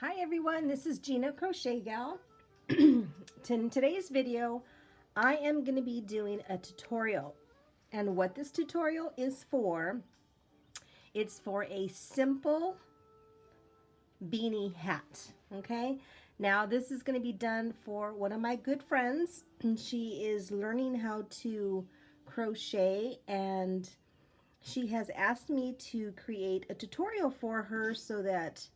Hi everyone, this is Gina Crochet Gal. In today's video, I am going to be doing a tutorial. And what this tutorial is for, it's for a simple beanie hat. Okay, now this is going to be done for one of my good friends. She is learning how to crochet, and she has asked me to create a tutorial for her so that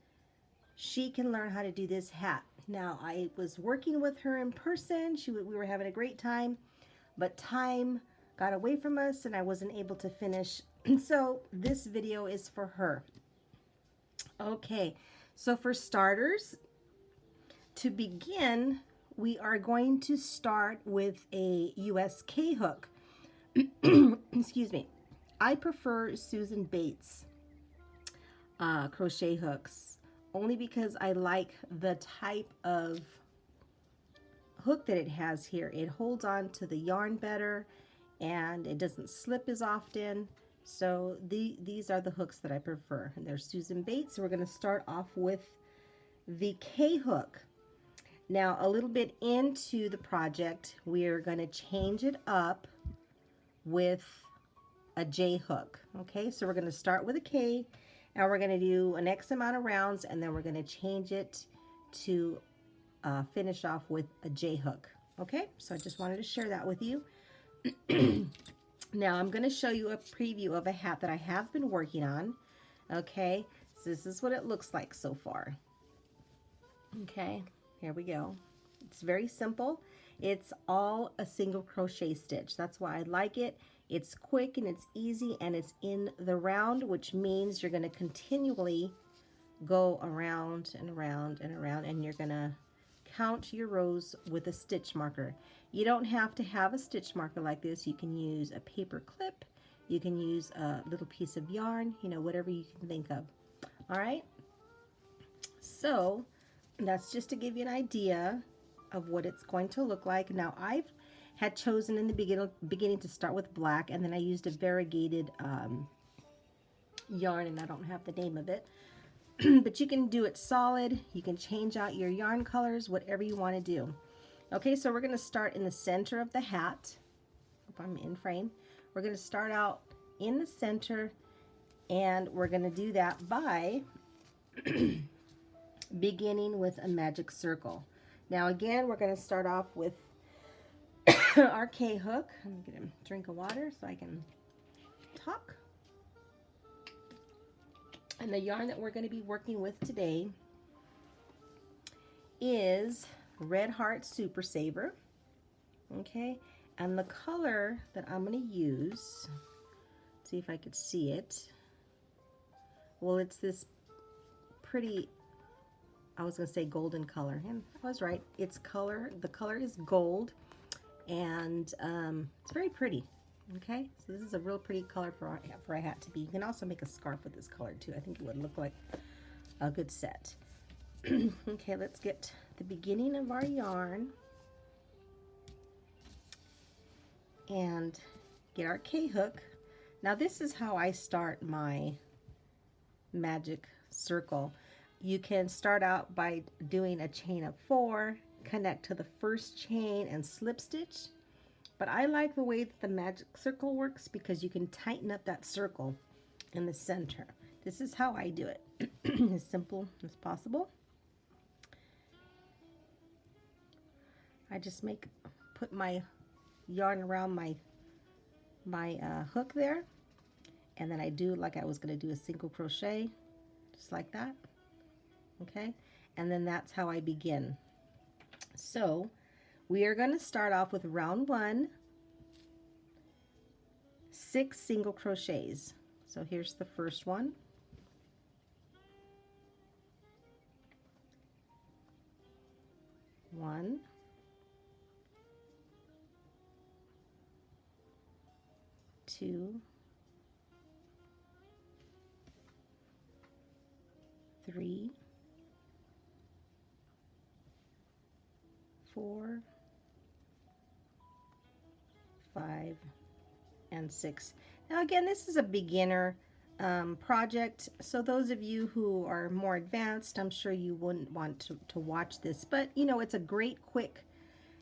she can learn how to do this hat. Now, I was working with her in person. We were having a great time, but time got away from us and I wasn't able to finish. So this video is for her. Okay, so for starters, to begin, we are going to start with a USK hook. Excuse me. I prefer Susan Bates crochet hooks, only because I like the type of hook that it has here. It holds on to the yarn better and it doesn't slip as often. So these are the hooks that I prefer. And there's Susan Bates. So we're going to start off with the K hook. Now, a little bit into the project, we're going to change it up with a J hook. Okay, so we're going to start with a K. Now we're going to do an X amount of rounds, and then we're going to change it to finish off with a J hook. Okay, so I just wanted to share that with you. Now I'm going to show you a preview of a hat that I have been working on. Okay, so this is what it looks like so far. Okay, here we go. It's very simple. It's all a single crochet stitch. That's why I like it. It's quick and it's easy and it's in the round, which means you're going to continually go around and around and around, and you're going to count your rows with a stitch marker. You don't have to have a stitch marker like this. You can use a paper clip. You can use a little piece of yarn, you know, whatever you can think of. All right. So that's just to give you an idea of what it's going to look like. Now, I've had chosen in the beginning to start with black, and then I used a variegated yarn, and I don't have the name of it. But you can do it solid. You can change out your yarn colors, whatever you want to do. Okay, so we're going to start in the center of the hat. Hope I'm in frame. We're going to start out in the center, and we're going to do that by beginning with a magic circle. Now again, we're going to start off with our K hook. I'm going to get a drink of water so I can talk. And the yarn that we're going to be working with today is Red Heart Super Saver. Okay, and the color that I'm going to use, see if I could see it. Well, it's this pretty, I was going to say golden color, and I was right. It's color, the color is gold, and it's very pretty. Okay, so this is a real pretty color for a hat to be. You can also make a scarf with this color too. I think it would look like a good set. Okay, let's get the beginning of our yarn and get our K hook. Now this is how I start my magic circle. You can start out by doing a chain of 4, connect to the first chain and slip stitch. But I like the way that the magic circle works because you can tighten up that circle in the center. This is how I do it, as simple as possible. I just put my yarn around my hook there, and then I do like I was going to do a single crochet, just like that. Okay, and then that's how I begin. So we are going to start off with round 1, 6 single crochets. So here's the first one. One, 2, 3, 4, 5, and 6. Now again, this is a beginner project. So those of you who are more advanced, I'm sure you wouldn't want to watch this, but you know, it's a great quick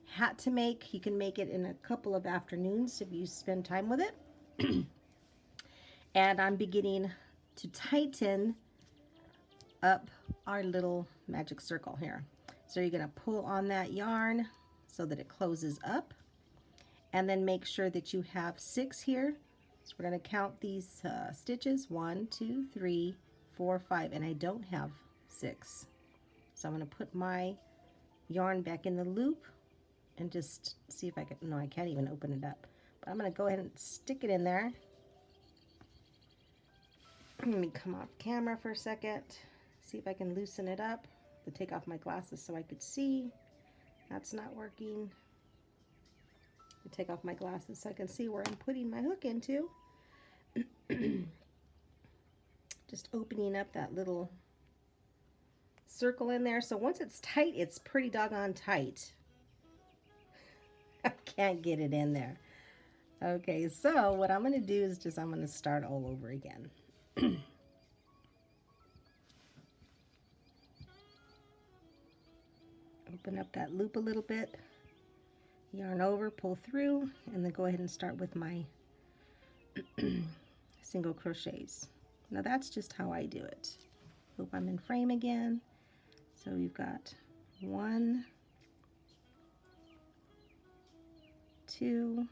hat to make. You can make it in a couple of afternoons if you spend time with it. And I'm beginning to tighten up our little magic circle here. So you're going to pull on that yarn so that it closes up, and then make sure that you have 6 here. So we're going to count these stitches, 1, 2, 3, 4, 5, and I don't have 6. So I'm going to put my yarn back in the loop and just see if I can, no, I can't even open it up. But I'm going to go ahead and stick it in there. Let me come off camera for a second, see if I can loosen it up. To take off my glasses so I could see. That's not working. Take off my glasses so I can see where I'm putting my hook into. Just opening up that little circle in there. So once it's tight, it's pretty doggone tight. I can't get it in there. Okay, so what I'm going to do is I'm going to start all over again. Open up that loop a little bit, yarn over, pull through, and then go ahead and start with my single crochets. Now that's just how I do it. Hope I'm in frame again. So we've got 1, 2,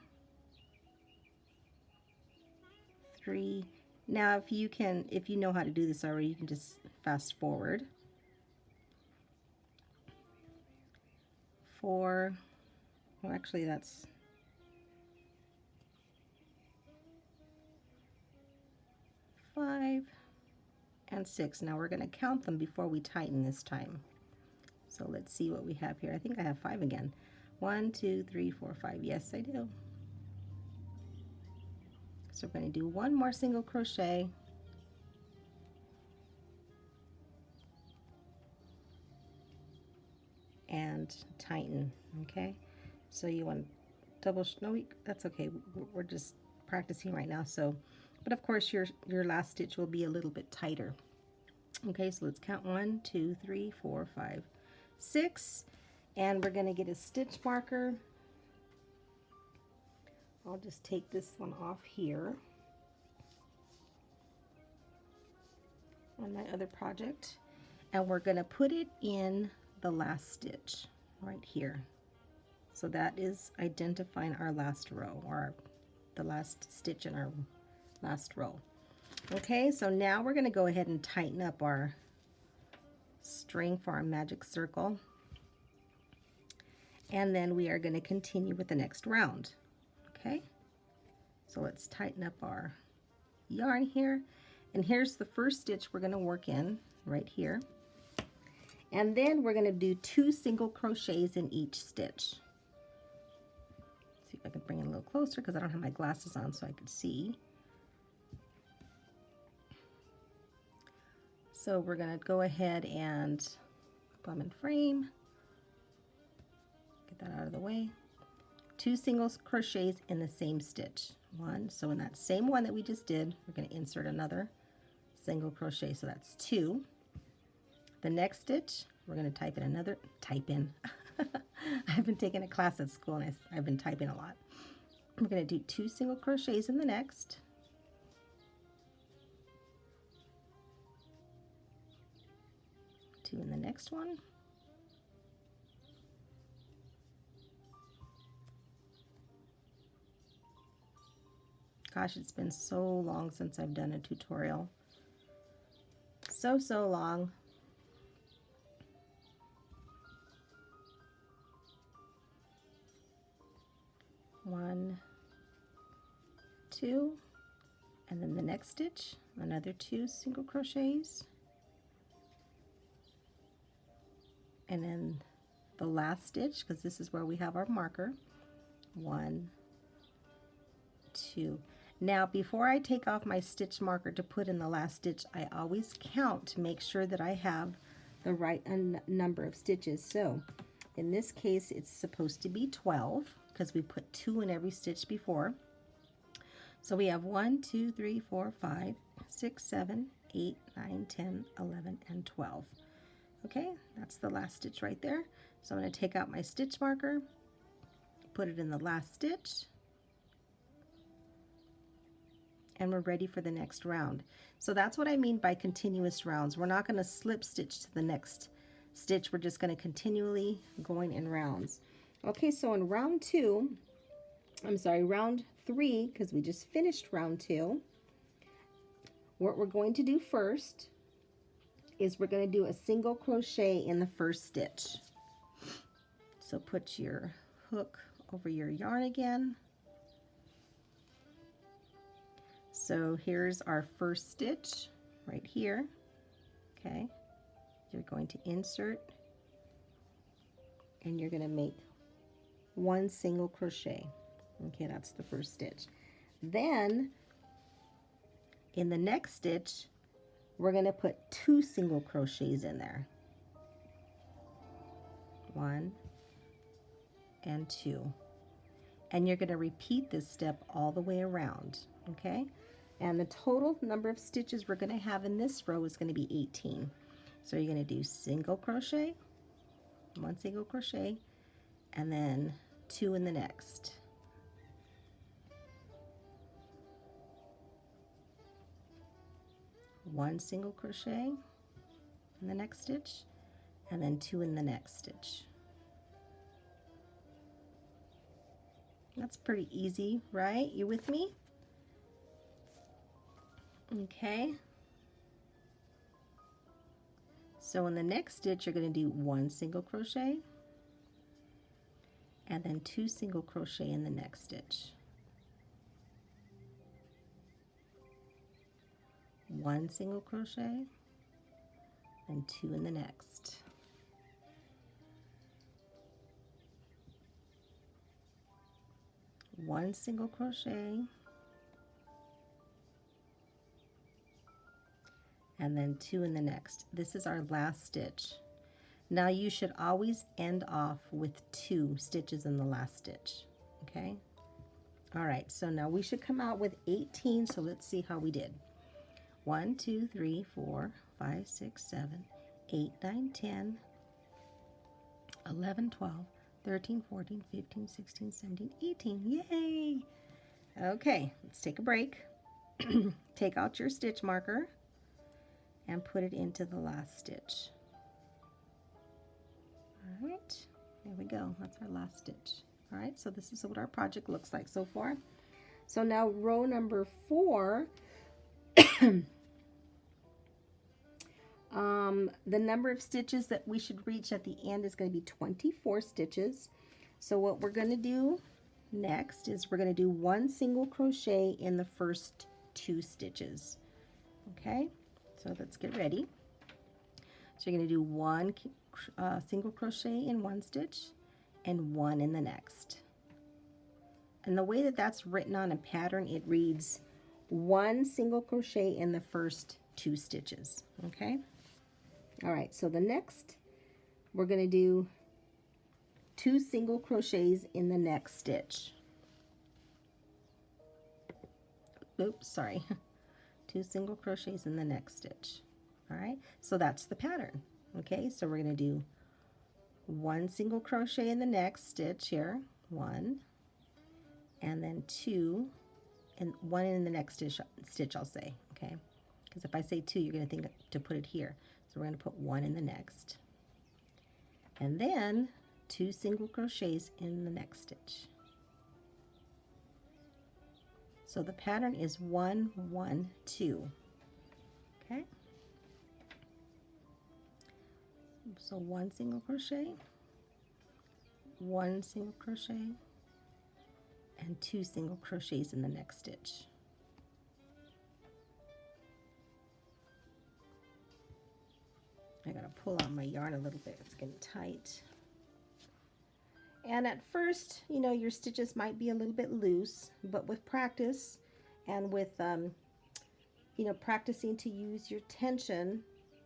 3. Now if you know how to do this already, you can just fast forward. 4, well actually that's 5 and 6. Now we're going to count them before we tighten this time. So let's see what we have here. I think I have 5 again. 1, 2, 3, 4, 5. Yes, I do. So we're going to do one more single crochet. And tighten, okay? So you want double, that's okay. We're just practicing right now. So, but of course your last stitch will be a little bit tighter. Okay, so let's count 1, 2, 3, 4, 5, 6, and we're going to get a stitch marker. I'll just take this one off here on my other project, and we're going to put it in the last stitch right here. So that is identifying our last row, or the last stitch in our last row. Okay, so now we're going to go ahead and tighten up our string for our magic circle, and then we are going to continue with the next round. Okay, so let's tighten up our yarn here, and here's the first stitch we're going to work in right here. And then we're going to do 2 single crochets in each stitch. See if I can bring it a little closer because I don't have my glasses on so I can see. So we're going to go ahead and put them in frame. Get that out of the way. 2 single crochets in the same stitch. 1. So in that same one that we just did, we're going to insert another single crochet. So that's 2. The next stitch, we're going to type in. I've been taking a class at school and I've been typing a lot. We're going to do 2 single crochets in the next. Two in the next one. Gosh, it's been so long since I've done a tutorial. So long. 1, 2, and then the next stitch, another 2 single crochets, and then the last stitch, because this is where we have our marker. 1, 2. Now before I take off my stitch marker to put in the last stitch, I always count to make sure that I have the right number of stitches. So in this case it's supposed to be 12 because we put 2 in every stitch before. So we have 1, 2, 3, 4, 5, 6, 7, 8, 9, 10, 11, and 12. Okay, that's the last stitch right there. So I'm going to take out my stitch marker, put it in the last stitch, and we're ready for the next round. So that's what I mean by continuous rounds. We're not going to slip stitch to the next stitch. We're just going to continually going in rounds. Okay, so in round 3, because we just finished round 2, what we're going to do first is we're going to do a single crochet in the first stitch. So put your hook over your yarn again. So here's our first stitch right here. Okay, you're going to insert and you're going to make 1 single crochet. Okay, that's the first stitch. Then in the next stitch, we're going to put 2 single crochets in there. 1 and 2. And you're going to repeat this step all the way around, okay? And the total number of stitches we're going to have in this row is going to be 18. So you're going to do single crochet, 1 single crochet, and then 2 in the next. One single crochet in the next stitch, and then 2 in the next stitch. That's pretty easy, right? You with me? Okay. So in the next stitch, you're going to do 1 single crochet, and then 2 single crochet in the next stitch. 1 single crochet, and 2 in the next. One single crochet, and then 2 in the next. This is our last stitch. Now you should always end off with 2 stitches in the last stitch, okay? All right, so now we should come out with 18, so let's see how we did. 1, 2, 3, 4, 5, 6, 7, 8, 9, 10, 11, 12, 13, 14, 15, 16, 17, 18. Yay! Okay, let's take a break. Take out your stitch marker and put it into the last stitch. All right, there we go. That's our last stitch. All right, so this is what our project looks like so far. So now row number 4, the number of stitches that we should reach at the end is going to be 24 stitches. So what we're going to do next is we're going to do 1 single crochet in the first 2 stitches. Okay, so let's get ready. So you're going to do 1 single crochet in 1 stitch and 1 in the next. And the way that that's written on a pattern, it reads 1 single crochet in the first 2 stitches. Okay. All right, so the next we're going to do 2 single crochets in the next stitch. Oops, sorry. 2 single crochets in the next stitch. All right, so that's the pattern. Okay, so we're going to do 1 single crochet in the next stitch here, 1, and then 2, and 1 in the next stitch I'll say, okay? Because if I say 2, you're going to think to put it here. So we're going to put 1 in the next. And then 2 single crochets in the next stitch. So the pattern is 1, 1, 2. Okay? So 1 single crochet, 1 single crochet, and 2 single crochets in the next stitch. I gotta pull out my yarn a little bit, it's getting tight. And at first, you know, your stitches might be a little bit loose, but with practice and with, you know, practicing to use your tension,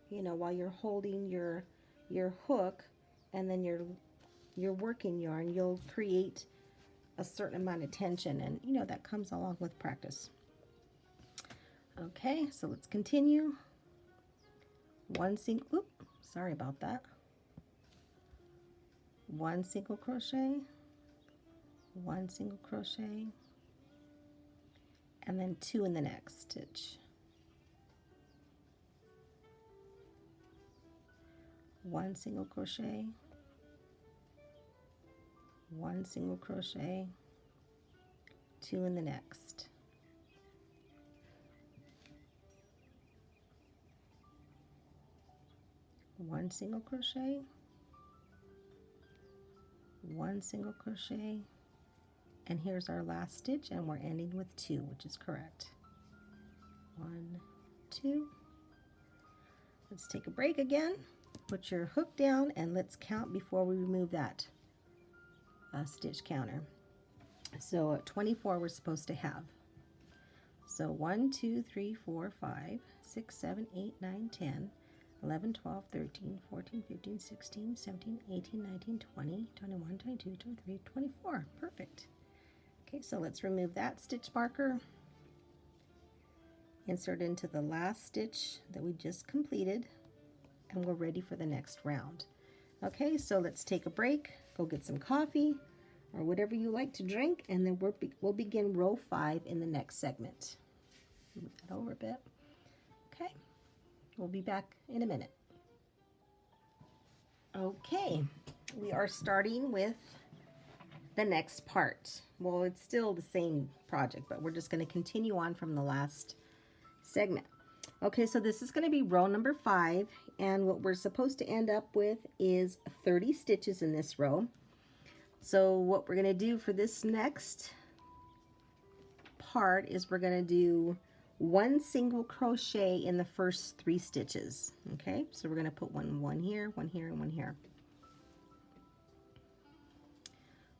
you know, while you're holding your hook and then your working yarn, you'll create a certain amount of tension, and you know, that comes along with practice. Okay, so let's continue. One single, sorry about that. One single crochet, one single crochet, and then 2 in the next stitch. One single crochet, one single crochet, 2 in the next. One single crochet, one single crochet, and here's our last stitch, and we're ending with 2, which is correct. 1, 2. Let's take a break again. Put your hook down and let's count before we remove that stitch counter. So at 24 we're supposed to have. So 1, 2, 3, 4, 5, 6, 7, 8, 9, 10, 11, 12, 13, 14, 15, 16, 17, 18, 19, 20, 21, 22, 23, 24. Perfect. Okay, so let's remove that stitch marker. Insert into the last stitch that we just completed, and we're ready for the next round. Okay, so let's take a break, go get some coffee or whatever you like to drink, and then we'll begin row 5 in the next segment. Move that over a bit. Okay, we'll be back in a minute. Okay, we are starting with the next part. Well, it's still the same project, but we're just going to continue on from the last segment. Okay, so this is going to be row number 5, and what we're supposed to end up with is 30 stitches in this row. So what we're going to do for this next part is we're going to do 1 single crochet in the first 3 stitches. Okay, so we're going to put one here, one here, and one here.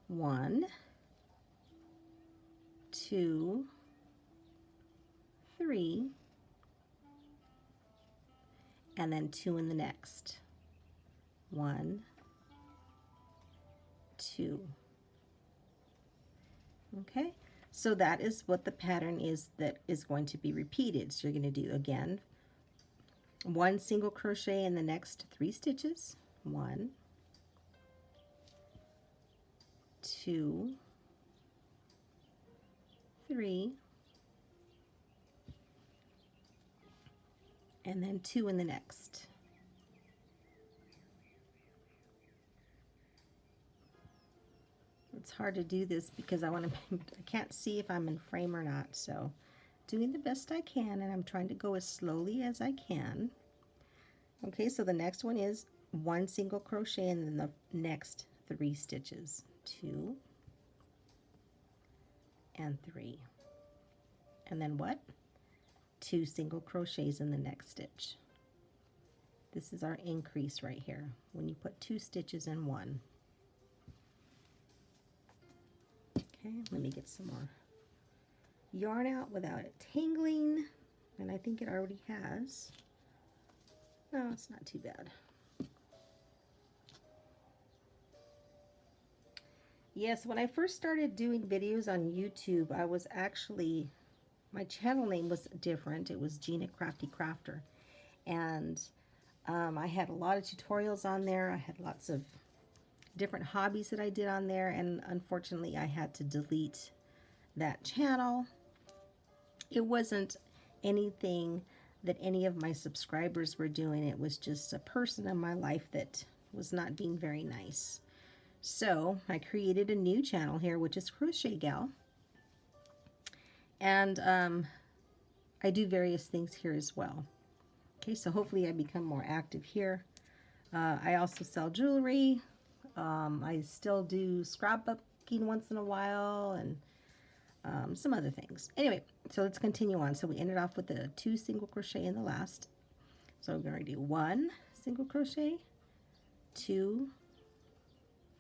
1, 2, 3, and then 2 in the next. 1, 2. Okay, so that is what the pattern is that is going to be repeated. So you're going to do again 1 single crochet in the next 3 stitches. 1, 2, 3, and then 2 in the next. It's hard to do this because I can't see if I'm in frame or not, so doing the best I can, and I'm trying to go as slowly as I can. Okay, so the next one is 1 single crochet in the next 3 stitches. 2 and 3, and then what? 2 single crochets in the next stitch. This is our increase right here when you put 2 stitches in one. Okay, let me get some more yarn out without it tangling, and I think it already has. No, it's not too bad. Yes, when I first started doing videos on YouTube, I was actually, my channel name was different. It was Gina Crafty Crafter, and I had a lot of tutorials on there. I had lots of different hobbies that I did on there, and unfortunately I had to delete that channel. It wasn't anything that any of my subscribers were doing. It was just a person in my life that was not being very nice. So I created a new channel here, which is Crochet Gal, and I do various things here as well. Okay, so hopefully I become more active here. I also sell jewelry. I still do scrapbooking once in a while, and some other things. Anyway, so let's continue on. So we ended off with the 2 single crochet in the last. So we're going to do 1 single crochet, 2,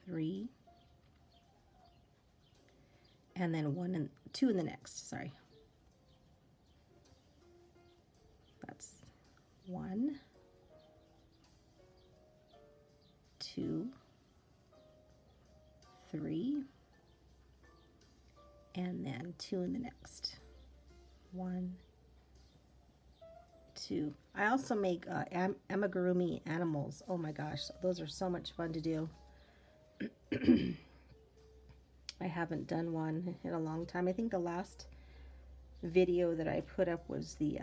3, and then 2 in the next. Sorry, that's 1, 2, 3, and then 2 in the next. 1, 2. I also make amigurumi animals. Oh my gosh, those are so much fun to do. I haven't done one in a long time. I think the last video that I put up was the,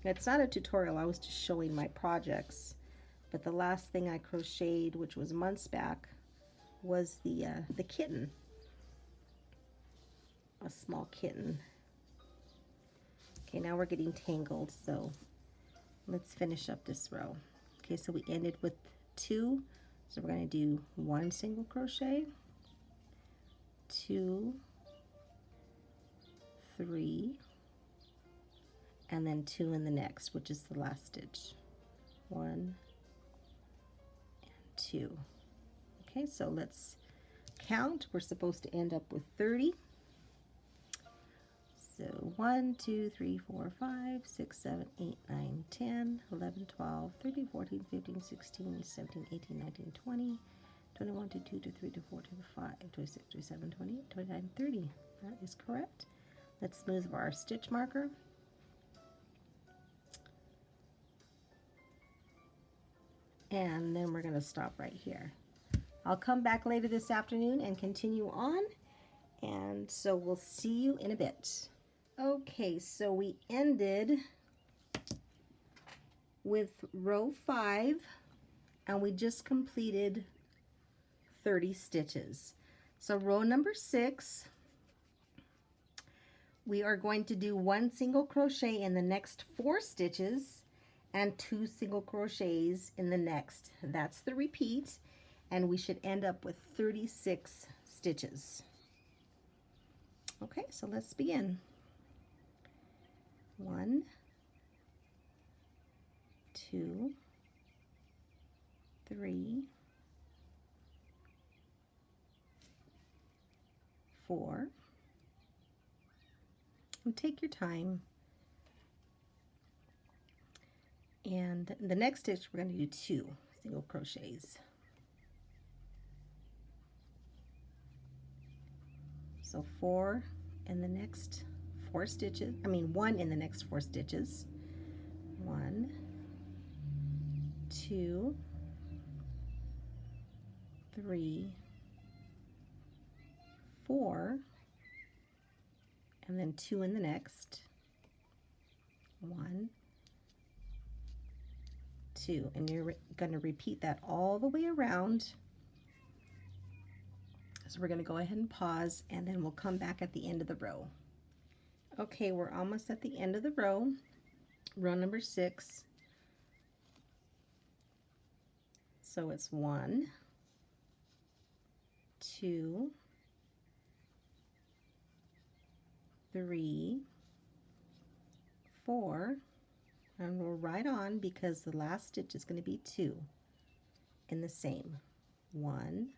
it's not a tutorial, I was just showing my projects. But the last thing I crocheted, which was months back, was the kitten. A small kitten. Okay, now we're getting tangled, so let's finish up this row. Okay, so we ended with 2, so we're going to do 1 single crochet, 2, 3, and then 2 in the next, which is the last stitch. 1 and 2. Okay, so let's count. We're supposed to end up with 30. So 1, 2, 3, 4, 5, 6, 7, 8, 9, 10, 11, 12, 13, 14, 15, 16, 17, 18, 19, 20, 21, 22, 23, 24, 25, 26, 27, 28, 29, 30. That is correct. Let's move our stitch marker. And then we're going to stop right here. I'll come back later this afternoon and continue on. And so we'll see you in a bit. Okay, so we ended with row 5 and we just completed 30 stitches. So row number 6, we are going to do 1 single crochet in the next 4 stitches and 2 single crochets in the next. That's the repeat, and we should end up with 36 stitches. Okay, so let's begin. 1, 2, 3, 4, and take your time. And the next stitch we're going to do 2 single crochets. So 4 in the next 4 stitches, 1 in the next 4 stitches. 1, 2, 3, 4, and then 2 in the next. 1, 2, and you're going to repeat that all the way around. So we're going to go ahead and pause, and then we'll come back at the end of the row. Okay, we're almost at the end of the row, row number 6. So it's 1, 2, 3, 4, and we're right on because the last stitch is going to be 2 in the same. 1,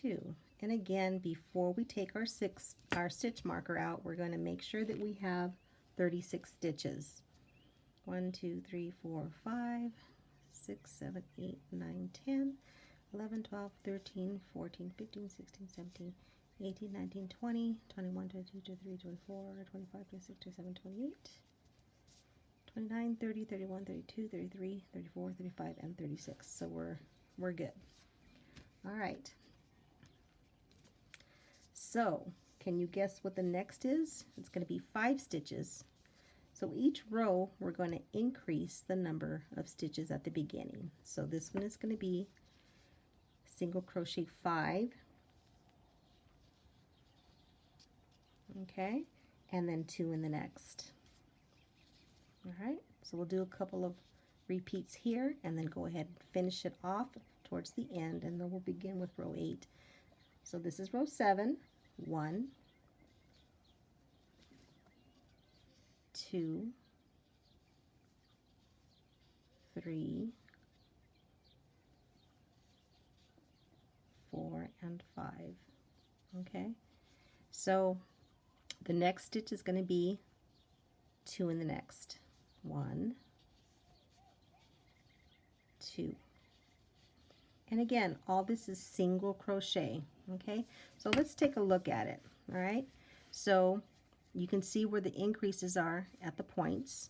2, and again, before we take our stitch marker out, we're going to make sure that we have 36 stitches. 1, 2, 3, 4, 5, 6, 7, 8, 9, 10, 11, 12, 13, 14, 15, 16, 17, 18, 19, 20, 21, 22, 23, 24, 25, 26, 27, 28, 29, 30, 31, 32, 33, 34, 35, and 36. So we're good. All right. So, can you guess what the next is? It's going to be 5 stitches. So each row, we're going to increase the number of stitches at the beginning. So this one is going to be single crochet 5. Okay, and then 2 in the next. All right, so we'll do a couple of repeats here and then go ahead and finish it off towards the end, and then we'll begin with row 8. So this is row 7. 1, 2, 3, 4, and 5. Okay, so the next stitch is going to be 2 in the next. 1, 2. And again, all this is single crochet. Okay, so let's take a look at it. All right, so you can see where the increases are at the points.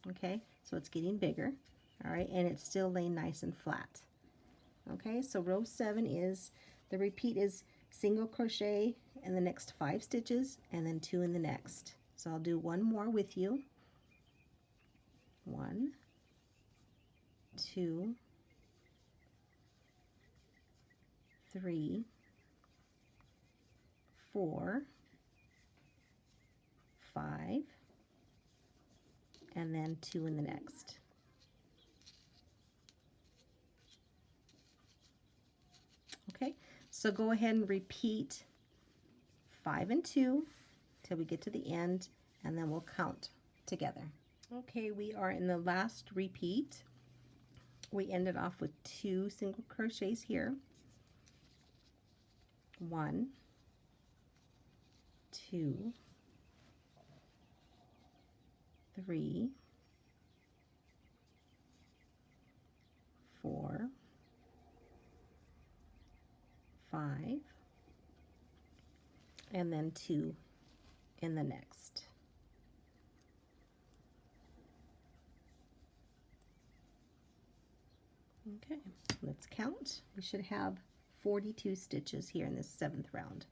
Okay, so it's getting bigger. All right, and it's still laying nice and flat. Okay, so row 7 is, the repeat is single crochet in the next 5 stitches and then 2 in the next. So I'll do one more with you. 1, 2, 3, 4, 5, and then 2 in the next. Okay, so go ahead and repeat 5 and 2 till we get to the end, and then we'll count together. Okay, we are in the last repeat. We ended off with 2 single crochets here. 1, 2, 3, 4, 5, and then 2 in the next. Okay, let's count. We should have 42 stitches here in this 7th round.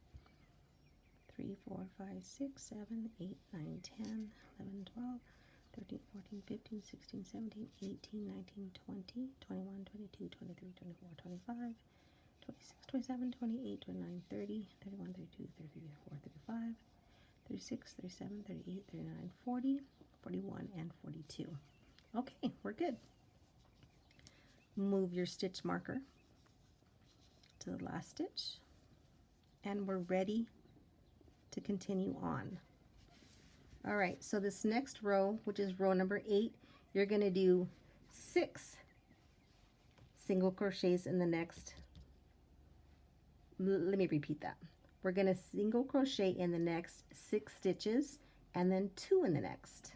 3, 4, 5, 6, 7, 8, 9, 10, 11, 12, 13, 14, 15, 16, 17, 18, 19, 20, 21, 22, 23, 24, 25, 26, 27, 28, 29, 30, 31, 32, 33, 34, 35, 36, 37, 38, 39, 40, 41, and 42. Okay, we're good. Move your stitch marker to the last stitch, and we're ready to continue on. All right, so this next row, which is row number 8, you're going to do 6 single crochets in the next. Let me repeat that. We're going to single crochet in the next 6 stitches and then 2 in the next.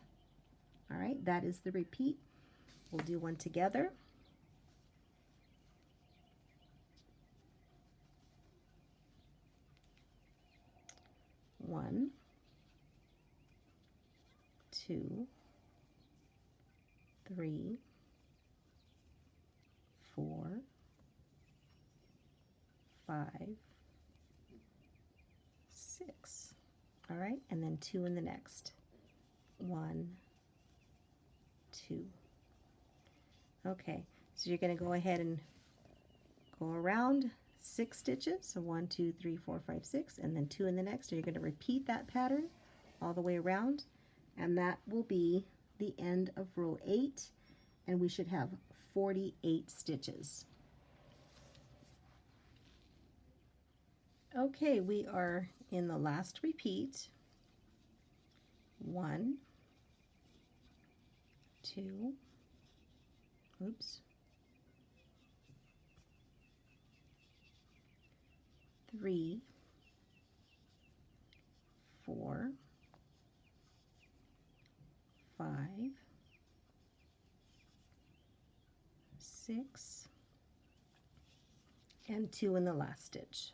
All right, that is the repeat. We'll do one together. 1, 2, 3, 4, 5, 6. All right, and then 2 in the next. 1, 2. Okay, so you're going to go ahead and go around 6 stitches, so 1, 2, 3, 4, 5, 6, and then 2 in the next. And you're going to repeat that pattern all the way around, and that will be the end of row 8, and we should have 48 stitches. Okay, we are in the last repeat. 1, 2, oops, 3, 4, 5, 6, and 2 in the last stitch.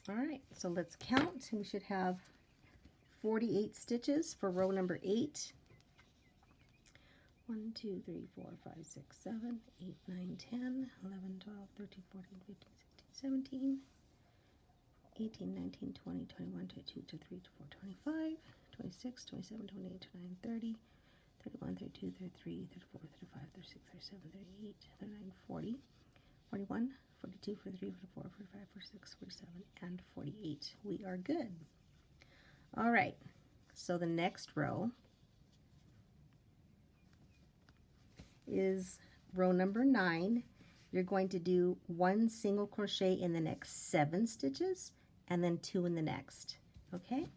All right, so let's count. We should have 48 stitches for row number 8. 1, 2, 3, 4, 5, 6, 7, 8, 9, 10, 11, 12, 13, 14, 15, 16, 17, 18, 19, 20, 21, 22, 23, 24, 25, 26, 27, 28, 29, 30, 31, 32, 33, 34, 35, 36, 37, 38, 39, 40, 41, 42, 43, 44, 45, 46, 47, and 48. We are good. All right, so the next row is row number 9. You're going to do 1 single crochet in the next 7 stitches and then 2 in the next. Okay,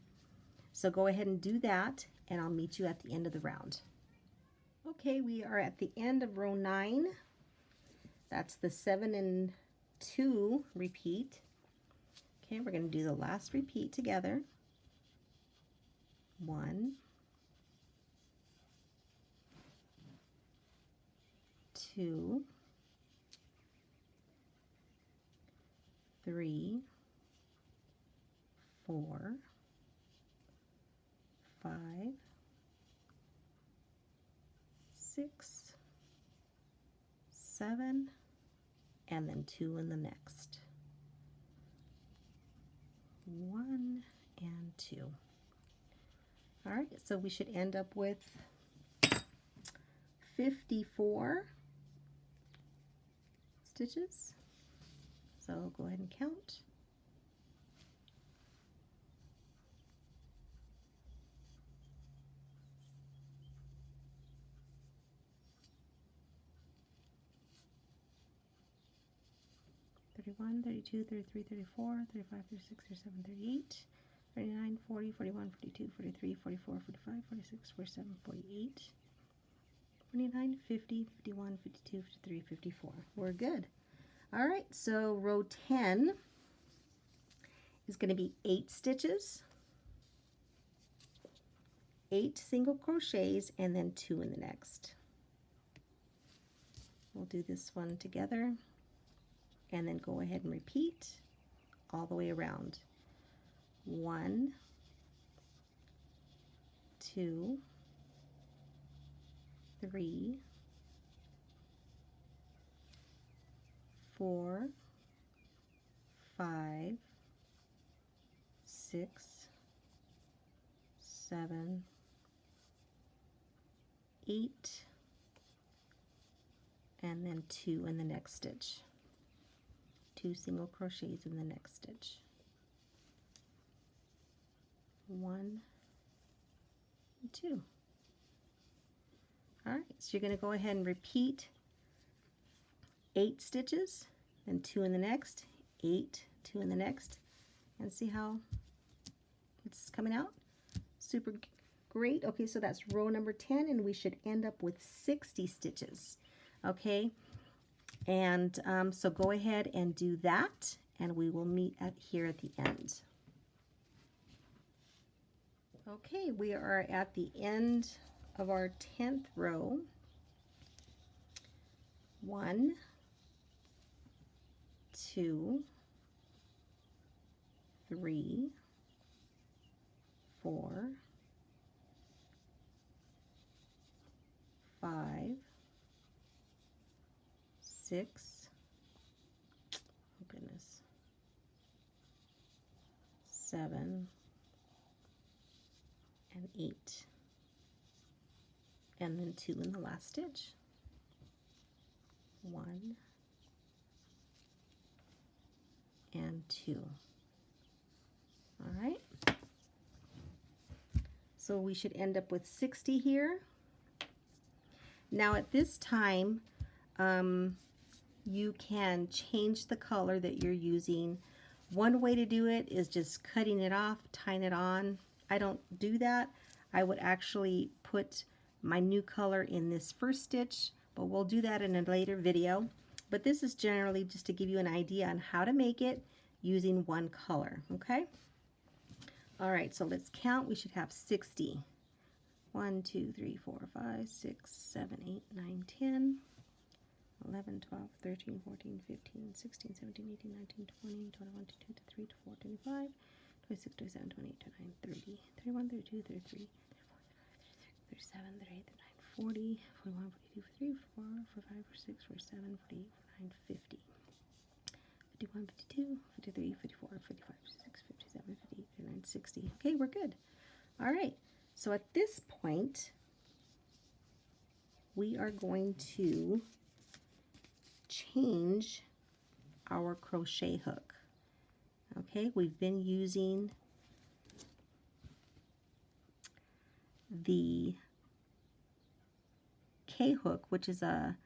so go ahead and do that, and I'll meet you at the end of the round. Okay, we are at the end of row 9. That's the 7 and 2 repeat. Okay, we're going to do the last repeat together. 1, 2, 3, 4, 5, 6, 7, and then 2 in the next. 1 and 2. All right, so we should end up with 54 stitches. So go ahead and count. (31, 32, 33, 34, 35, 36, 37, 38, 39, 40, 41, 42, 43, 44, 45, 46, 47, 48, 49, 50, 51, 52, 53, 54. We're good. All right, so row 10 is going to be 8 stitches, 8 single crochets, and then 2 in the next. We'll do this one together and then go ahead and repeat all the way around. 1, 2, 3, 4, 5, 6, 7, 8, and then 2 in the next stitch. 2 single crochets in the next stitch. 1 and 2. All right, so you're going to go ahead and repeat 8 stitches, then 2 in the next, 8, 2 in the next, and see how it's coming out. Super great. Okay, so that's row number 10, and we should end up with 60 stitches. Okay, and so go ahead and do that, and we will meet here at the end. Okay, we are at the end of our 10th row. 1, 2, 3, 4, 5, 6, oh goodness, 7, and 8, and then 2 in the last stitch. 1 and 2. All right, so we should end up with 60 here. Now at this time, you can change the color that you're using. One way to do it is just cutting it off, tying it on. I don't do that. I would actually put my new color in this first stitch, but we'll do that in a later video. But this is generally just to give you an idea on how to make it using one color, okay? All right, so let's count. We should have 60. 1, 2, 3, 4, 5, 6, 7, 8, 9, 10, 11, 12, 13, 14, 15, 16, 17, 18, 19, 20, 21, 22, 23, 24, 25, 26, 27, 28, 29, 30, 31, 32, 33, 34, 35, 36, 37, 38, 39, 40, 41, 42, 43, 44, 45, 46, 47, 48, 49, 50, 51, 52, 53, 54, 55, 56, 57, 58, 59, 60. Okay, we're good. All right, so at this point, we are going to change our crochet hook. Okay, we've been using the K hook, which is a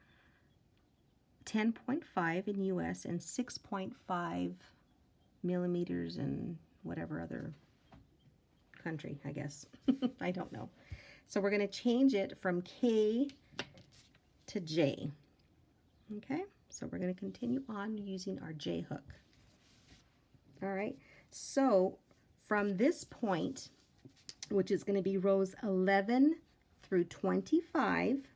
10.5 in US and 6.5 millimeters in whatever other country, I guess. I don't know. So we're going to change it from K to J. Okay, so we're going to continue on using our J hook. All right, so from this point, which is going to be rows 11 through 25,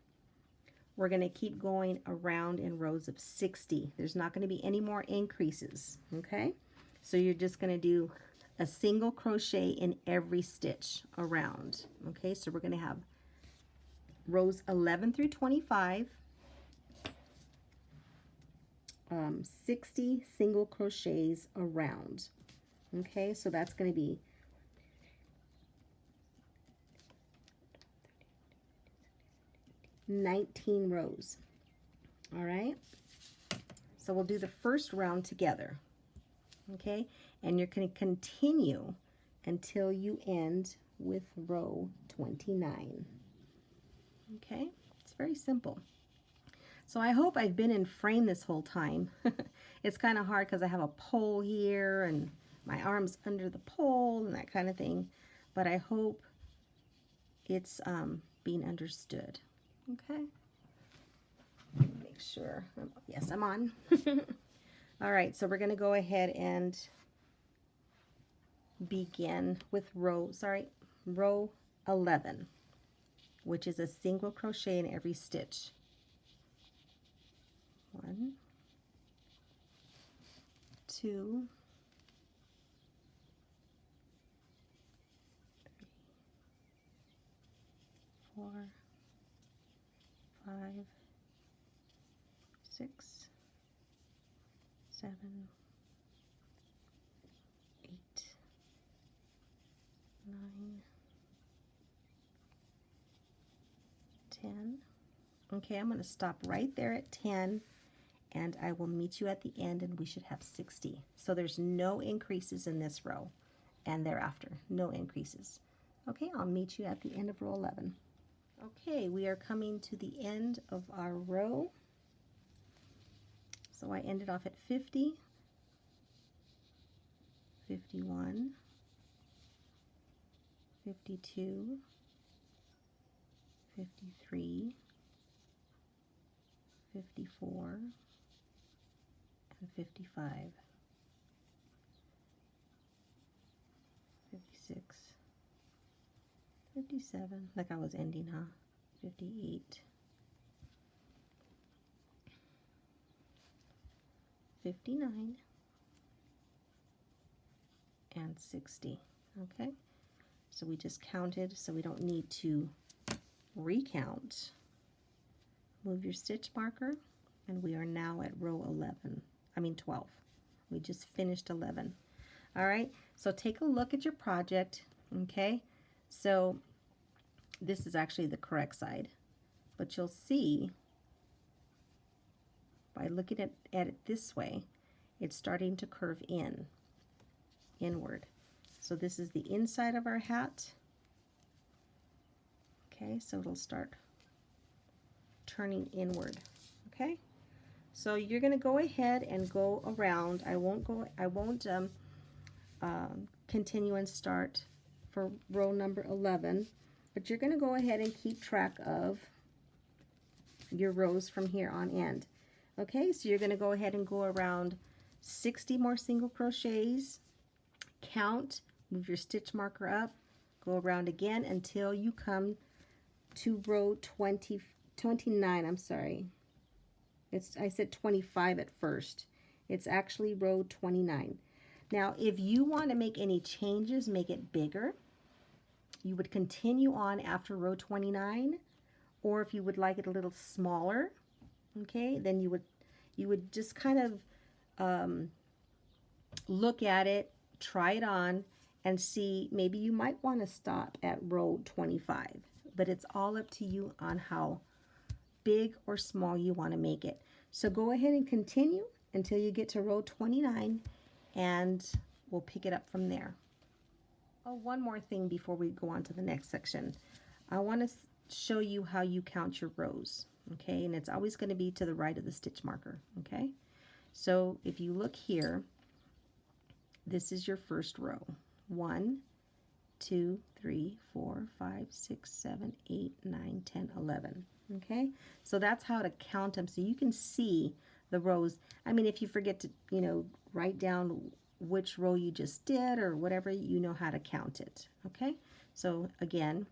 we're going to keep going around in rows of 60. There's not going to be any more increases, okay? So you're just going to do a single crochet in every stitch around. Okay, so we're going to have rows 11 through 25, 60 single crochets around. Okay, so that's going to be 19 rows. All right, so we'll do the first round together. Okay, and you're going to continue until you end with row 29. Okay, it's very simple. So I hope I've been in frame this whole time. It's kind of hard because I have a pole here and my arm's under the pole and that kind of thing, but I hope it's being understood. Okay, make sure. Yes, I'm on. All right, so we're going to go ahead and begin with row 11, which is a single crochet in every stitch. 1, 2, 3, 4, 5, 6, 7, 8, 9, 10. Okay, I'm going to stop right there at 10, and I will meet you at the end, and we should have 60. So there's no increases in this row and thereafter, no increases. Okay, I'll meet you at the end of row 11. Okay, we are coming to the end of our row. So I ended off at 50, 51, 52, 53, 54, and 55, 56, 57, like I was ending, huh? 58, 59, and 60. Okay, so we just counted, so we don't need to recount. Move your stitch marker, and we are now at row 12. We just finished 11. All right, so take a look at your project. Okay, so this is actually the correct side, but you'll see by looking at it this way, it's starting to curve inward. So this is the inside of our hat. Okay, so it'll start turning inward. Okay, so you're going to go ahead and go around. I won't continue and start for row number 11, but you're going to go ahead and keep track of your rows from here on end. Okay, so you're going to go ahead and go around 60 more single crochets, count, move your stitch marker up, go around again until you come to row 29. I'm sorry. I said 25 at first. It's actually row 29. Now, if you want to make any changes, make it bigger, you would continue on after row 29, or if you would like it a little smaller, okay, then you would just kind of look at it, try it on, and see, maybe you might want to stop at row 25, but it's all up to you on how big or small you want to make it. So go ahead and continue until you get to row 29, and we'll pick it up from there. Oh, one more thing before we go on to the next section. I want to show you how you count your rows, okay? And it's always going to be to the right of the stitch marker, okay? So if you look here, this is your first row. 1, 2, 3, 4, 5, 6, 7, 8, 9, 10, 11. Okay, so that's how to count them, so you can see the rows. I mean, if you forget to, write down which row you just did or whatever, you know how to count it. Okay, so again,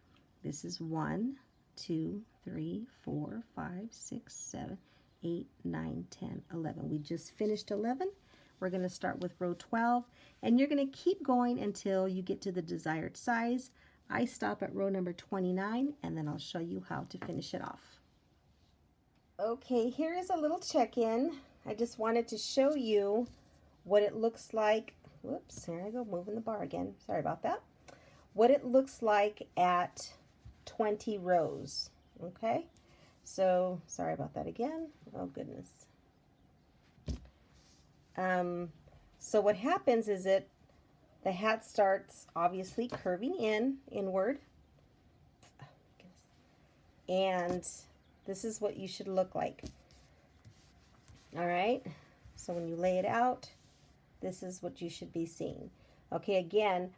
this is 1, 2, 3, 4, 5, 6, 7, 8, 9, 10, 11. We just finished 11. We're going to start with row 12, and you're going to keep going until you get to the desired size. I stop at row number 29, and then I'll show you how to finish it off. Okay, here is a little check-in. I just wanted to show you what it looks like. Whoops, here I go, moving the bar again. Sorry about that. What it looks like at 20 rows. Okay, so sorry about that again. Oh goodness. So what happens is the hat starts obviously curving inward, and this is what you should look like. All right, so when you lay it out, this is what you should be seeing. Okay, again,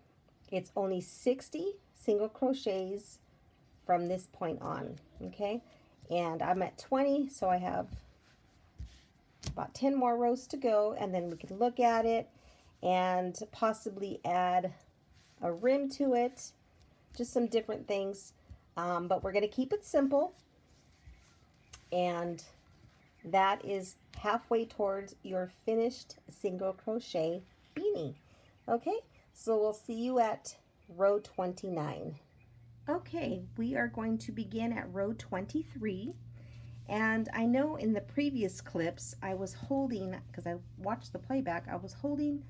it's only 60 single crochets from this point on. Okay, and I'm at 20, so I have about 10 more rows to go, and then we can look at it and possibly add a rim to it, just some different things, but we're going to keep it simple, and that is halfway towards your finished single crochet beanie. Okay, so we'll see you at row 29. Okay, we are going to begin at row 23. And I know in the previous clips I was holding, because I watched the playback, I was holding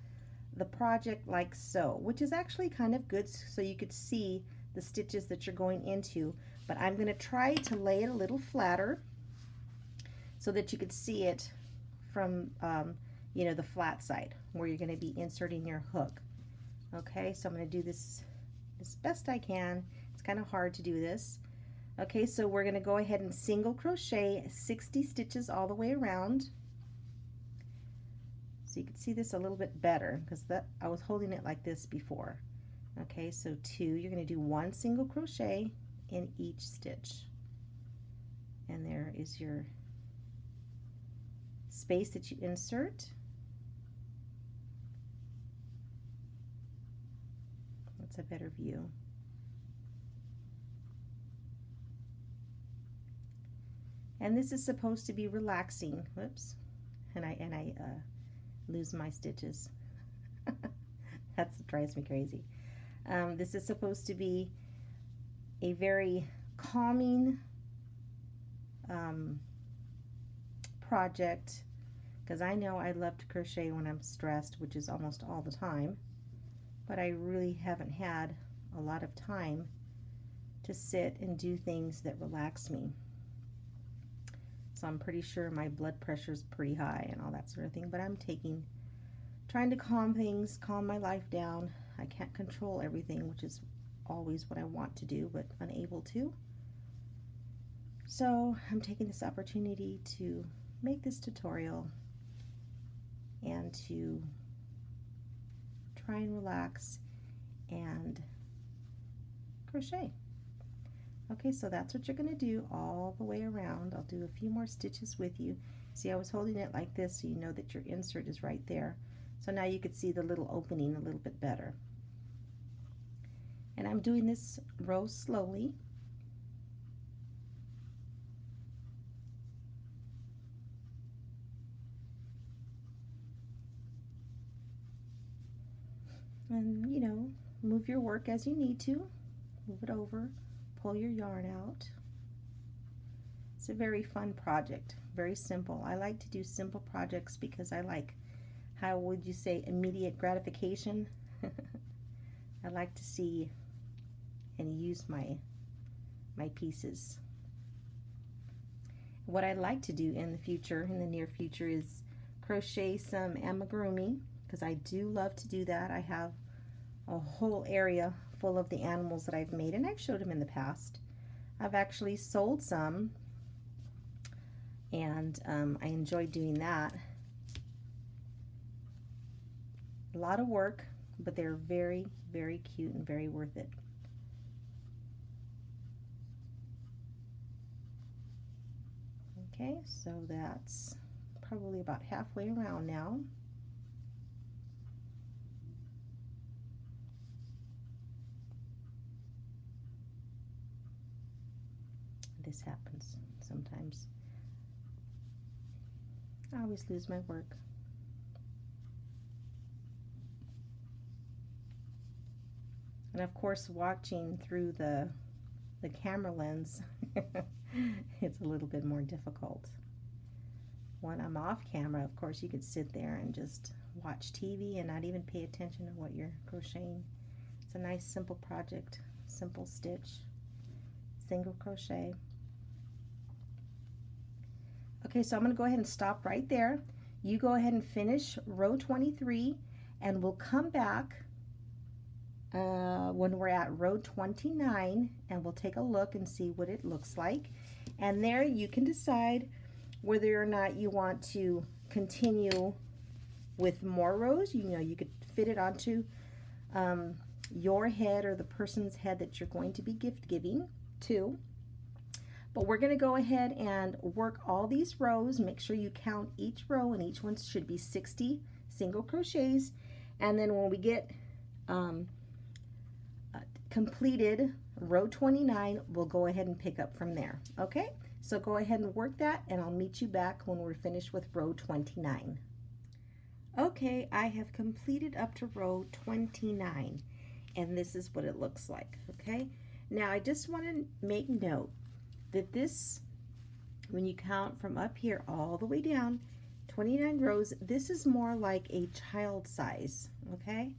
the project like so, which is actually kind of good so you could see the stitches that you're going into. But I'm going to try to lay it a little flatter so that you could see it from, you know, the flat side where you're going to be inserting your hook. Okay, so I'm going to do this as best I can. It's kind of hard to do this. Okay, so we're going to go ahead and single crochet 60 stitches all the way around. So you can see this a little bit better because I was holding it like this before. Okay, so 2, you're going to do 1 single crochet in each stitch. And there is your space that you insert. That's a better view. And this is supposed to be relaxing. Whoops. And I lose my stitches. That drives me crazy. This is supposed to be a very calming project, because I know I love to crochet when I'm stressed, which is almost all the time, but I really haven't had a lot of time to sit and do things that relax me. So I'm pretty sure my blood pressure is pretty high and all that sort of thing, but I'm trying to calm things, calm my life down. I can't control everything, which is always what I want to do, but unable to. So I'm taking this opportunity to make this tutorial and to try and relax and crochet. Okay, so that's what you're going to do all the way around. I'll do a few more stitches with you. See, I was holding it like this so you know that your insert is right there. So now you could see the little opening a little bit better. And I'm doing this row slowly. And, you know, move your work as you need to. Move it over. Pull your yarn out. It's a very fun project, very simple. I like to do simple projects because I like, how would you say, immediate gratification. I like to see and use my pieces. What I'd like to do in the future, in the near future, is crochet some amigurumi, because I do love to do that. I have a whole area full of the animals that I've made, and I've showed them in the past. I've actually sold some, and I enjoy doing that. A lot of work, but they're very, very cute and very worth it. Okay, so that's probably about halfway around now. This happens sometimes. I always lose my work. And of course, watching through the camera lens, it's a little bit more difficult. When I'm off camera, of course, you could sit there and just watch TV and not even pay attention to what you're crocheting. It's a nice simple project, simple stitch, single crochet. Okay, so I'm going to go ahead and stop right there. You go ahead and finish row 23, and we'll come back when we're at row 29, and we'll take a look and see what it looks like. And there you can decide whether or not you want to continue with more rows. You know, you could fit it onto your head or the person's head that you're going to be gift giving to. But we're going to go ahead and work all these rows. Make sure you count each row, and each one should be 60 single crochets. And then when we get completed row 29, we'll go ahead and pick up from there. Okay, so go ahead and work that, and I'll meet you back when we're finished with row 29. Okay, I have completed up to row 29, and this is what it looks like. Okay, now I just want to make note that this, when you count from up here all the way down, 29 rows, this is more like a child size. Okay,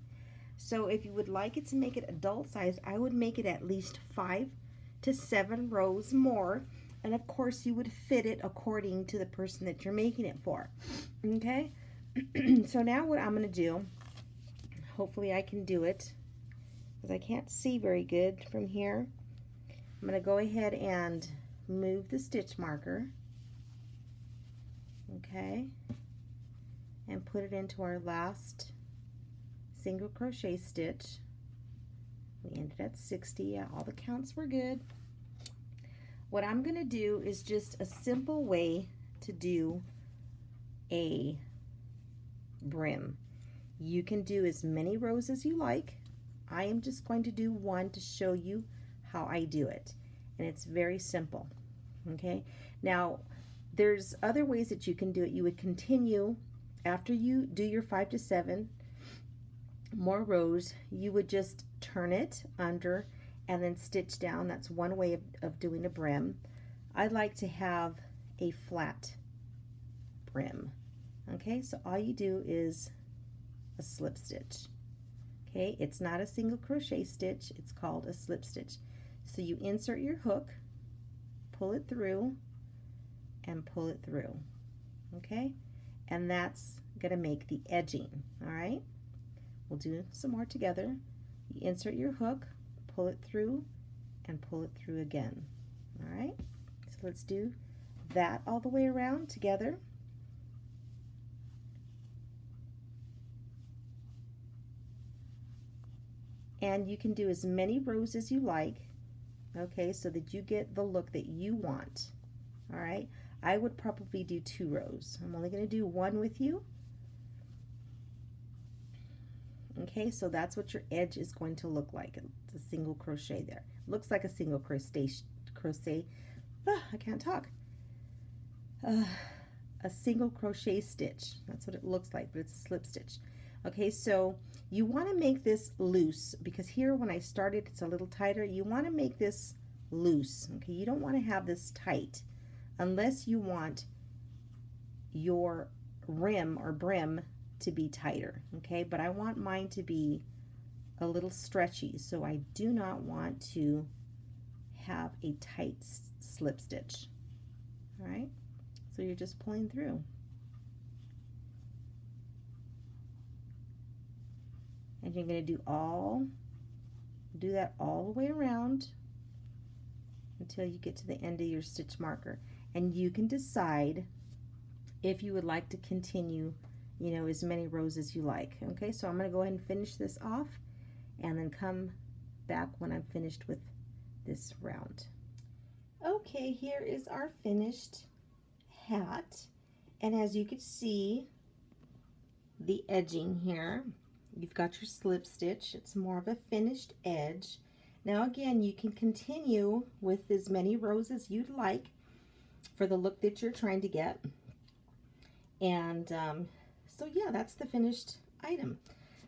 so if you would like it to make it adult size, I would make it at least 5 to 7 rows more, and of course you would fit it according to the person that you're making it for. Okay, so now what I'm going to do, hopefully I can do it because I can't see very good from here. I'm going to go ahead and move the stitch marker, okay, and put it into our last single crochet stitch. We ended at 60. Yeah, all the counts were good. What I'm going to do is just a simple way to do a brim. You can do as many rows as you like. I am just going to do one to show you how I do it, and it's very simple. Okay, now there's other ways that you can do it. You would continue after you do your 5 to 7 more rows. You would just turn it under and then stitch down. That's one way of doing a brim. I like to have a flat brim. Okay, so all you do is a slip stitch. Okay, it's not a single crochet stitch, it's called a slip stitch. So you insert your hook, pull it through, and pull it through. Okay, and that's going to make the edging. All right, we'll do some more together. You insert your hook, pull it through, and pull it through again. All right, so let's do that all the way around together. And you can do as many rows as you like, okay, so that you get the look that you want. All right, I would probably do 2 rows. I'm only going to do 1 with you. Okay, so that's what your edge is going to look like. It's a single crochet there. Looks like a single crochet. I can't talk. A single crochet stitch. That's what it looks like, but it's a slip stitch. Okay, so you want to make this loose, because here when I started it's a little tighter. You want to make this loose. Okay, you don't want to have this tight unless you want your rim or brim to be tighter. Okay, but I want mine to be a little stretchy, so I do not want to have a tight slip stitch. All right, so you're just pulling through. And you're going to do that all the way around until you get to the end of your stitch marker. And you can decide if you would like to continue, you know, as many rows as you like. Okay, so I'm going to go ahead and finish this off and then come back when I'm finished with this round. Okay, here is our finished hat. And as you can see, the edging here, you've got your slip stitch. It's more of a finished edge. Now again, you can continue with as many rows as you'd like for the look that you're trying to get. And so yeah, that's the finished item.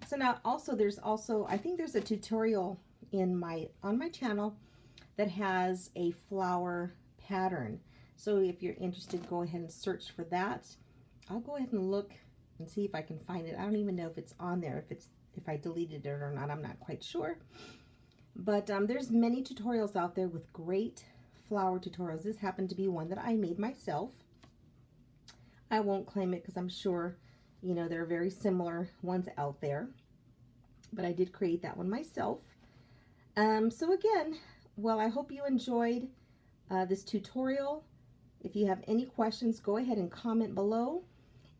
So now also I think there's a tutorial on my channel that has a flower pattern. So if you're interested, go ahead and search for that. I'll go ahead and look and see if I can find it. I don't even know if it's on there, if I deleted it or not. I'm not quite sure. But there's many tutorials out there with great flower tutorials. This happened to be one that I made myself. I won't claim it because I'm sure, you know, there are very similar ones out there. But I did create that one myself. So again, well, I hope you enjoyed this tutorial. If you have any questions, go ahead and comment below.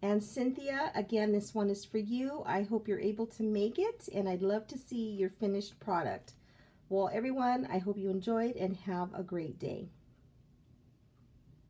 And Cynthia, again, this one is for you. I hope you're able to make it, and I'd love to see your finished product. Well, everyone, I hope you enjoyed and have a great day.